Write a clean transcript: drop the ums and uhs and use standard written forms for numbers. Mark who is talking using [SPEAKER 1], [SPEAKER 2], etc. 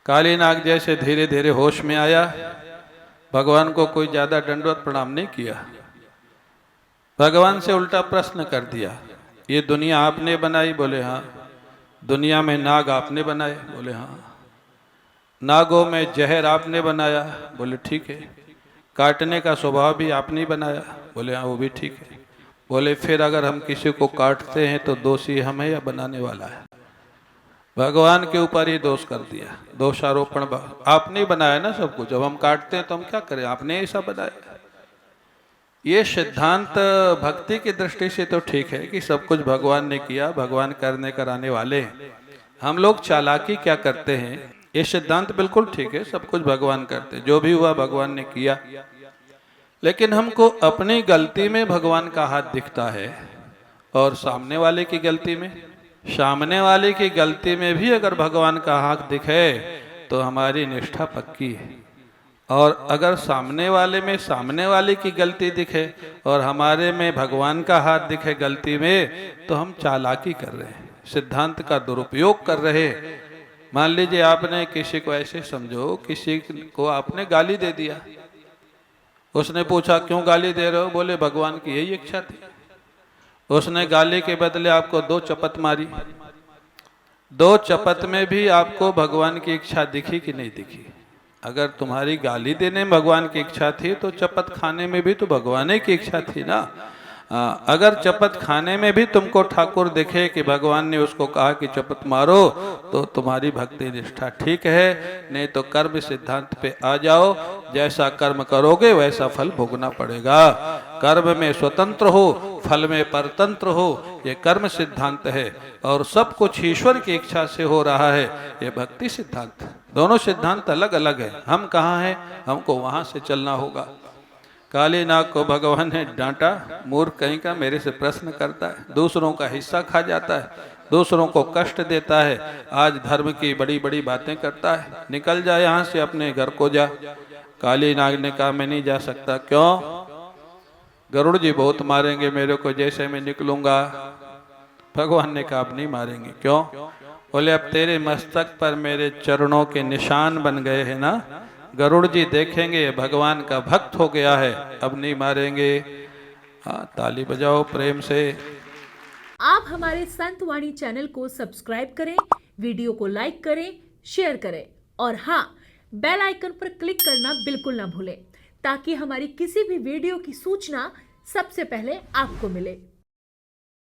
[SPEAKER 1] काली नाग जैसे धीरे धीरे होश में आया, भगवान को कोई ज्यादा दंडवत प्रणाम नहीं किया, भगवान से उल्टा प्रश्न कर दिया, ये दुनिया आपने बनाई? बोले हाँ। दुनिया में नाग आपने बनाए? बोले हाँ। नागों में जहर आपने बनाया? बोले ठीक है। काटने का स्वभाव भी आपने बनाया? बोले हाँ वो भी ठीक है। बोले फिर अगर हम किसी को काटते हैं तो दोषी हम है या बनाने वाला है? भगवान के ऊपर ही दोष कर दिया, दोषारोपण। आपने बनाया ना सब कुछ, जब हम काटते हैं तो हम क्या करें, आपने ऐसा बनाया। ये सिद्धांत भक्ति की दृष्टि से तो ठीक है कि सब कुछ भगवान ने किया, भगवान करने कराने वाले हैं। हम लोग चालाकी क्या करते हैं, ये सिद्धांत बिल्कुल ठीक है, सब कुछ भगवान करते, जो भी हुआ भगवान ने किया। लेकिन हमको अपनी गलती में भगवान का हाथ दिखता है और सामने वाले की गलती में, सामने वाले की गलती में भी अगर भगवान का हाथ दिखे तो हमारी निष्ठा पक्की है। और अगर सामने वाले में सामने वाले की गलती दिखे और हमारे में भगवान का हाथ दिखे गलती में, तो हम चालाकी कर रहे हैं, सिद्धांत का दुरुपयोग कर रहे हैं। मान लीजिए आपने किसी को ऐसे समझो, किसी को आपने गाली दे दिया, उसने पूछा क्यों गाली दे रहे हो? बोले भगवान की यही इच्छा थी। उसने गाली के बदले आपको 2 चपत मारी, 2 चपत में भी आपको भगवान की इच्छा दिखी कि नहीं दिखी? अगर तुम्हारी गाली देने में भगवान की इच्छा थी तो चपत खाने में भी तो भगवान की इच्छा थी ना। अगर चपत खाने में भी तुमको ठाकुर दिखे कि भगवान ने उसको कहा कि चपत मारो, तो तुम्हारी भक्ति निष्ठा ठीक है। नहीं तो कर्म सिद्धांत पे आ जाओ, जैसा कर्म करोगे वैसा फल भोगना पड़ेगा। कर्म में स्वतंत्र हो, फल में परतंत्र हो, ये कर्म सिद्धांत है। और सब कुछ ईश्वर की इच्छा से हो रहा है, ये भक्ति सिद्धांत। दोनों सिद्धांत अलग अलग है। हम कहाँ हैं, हमको वहां से चलना होगा। काली नाग को भगवान ने डांटा, मूर्ख कहीं का, मेरे से प्रश्न करता है, दूसरों का हिस्सा खा जाता है, दूसरों को कष्ट देता है, आज धर्म की बड़ी बड़ी बातें करता है, निकल जा यहाँ से, अपने घर को जा। काली नाग ने कहा मैं नहीं जा सकता। क्यों? गरुड़ जी बहुत मारेंगे मेरे को जैसे मैं निकलूंगा। भगवान ने कहा अब नहीं मारेंगे। क्यों? बोले अब तेरे मस्तक पर मेरे चरणों के निशान बन गए हैं ना, गरुड़ जी देखेंगे भगवान का भक्त हो गया है, अब नहीं मारेंगे। हाँ, ताली बजाओ प्रेम से।
[SPEAKER 2] आप हमारे संत वाणी चैनल को सब्सक्राइब करें, वीडियो को लाइक करें, शेयर करें और हाँ, बेल आइकन पर क्लिक करना बिल्कुल ना भूलें, ताकि हमारी किसी भी वीडियो की सूचना सबसे पहले आपको मिले।